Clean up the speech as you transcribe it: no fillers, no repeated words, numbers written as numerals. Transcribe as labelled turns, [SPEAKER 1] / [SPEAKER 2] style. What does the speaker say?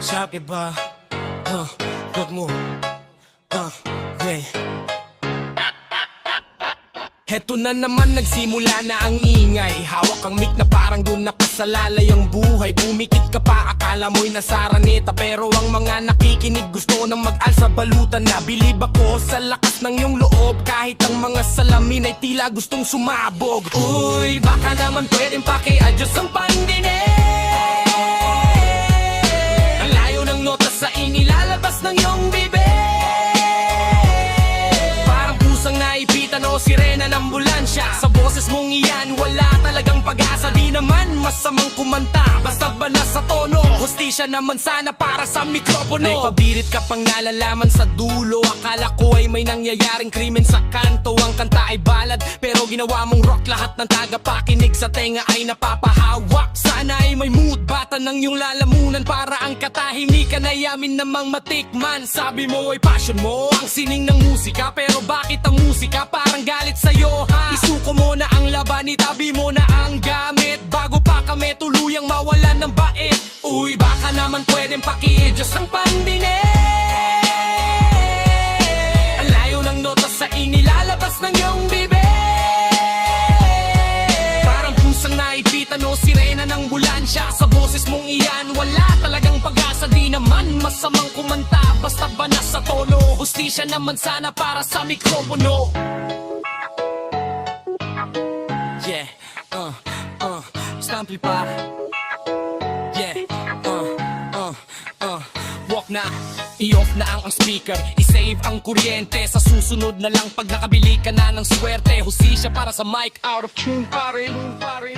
[SPEAKER 1] Sabi ba? Wag mo. Okay. Heto na naman, nagsimula na ang ingay. Hawak ang mic na parang dun nakasalalay ang buhay. Pumikit ka pa, akala mo'y nasa raneta. Pero ang mga nakikinig gusto nang mag-al sa balutan na. Bilib ako sa lakas ng iyong loob, kahit ang mga salamin ay tila gustong sumabog. Uy, baka naman pwedeng paki-adjust ang pandinig. Ang layo ng nota sa inilalabas ng iyong bibig. Naipitan o sirena ng ambulansya. Sa boses mong iyan, wala talagang pag-asa. Di naman masamang kumanta, basta ba nasa tono. Hustisya naman sana para sa mikropono. May pabirit ka pang nalalaman sa dulo. Akala ko ay may nangyayaring krimen sa kanto. Ang kanta ay balad, pero ginawa mong rock. Lahat ng tagapakinig sa tenga ay napapahawak. Sana ay may mood, bata ng iyong lalamunan. Para ang katahimikan ay amin namang matikman. Sabi mo ay passion mo ang sining ng musika, pero bakit ang musika parang galit sa'yo, ha? Isuko mo na ang laban, itabi mo na ang gamit, bago pa kami tuluyang mawalan ng bait. Uy, baka naman pwedeng paki-adjust ang pandinig. Ang layo ng nota sa inilalabas ng iyong bibig. Parang pusang naipitan o sirena ng ambulansya. Sa boses mong iyan, wala talagang pag-asa. Di naman masamang kumanta, basta ba nasa tono. Hustisya naman sana para sa mikropono. Yeah, Stampy pa. Yeah, walk na, i-off na ang speaker, i-save ang kuryente. Sa susunod na lang pag nakabili ka na ng swerte. Husisya para sa mic, out of tune pare. Pare.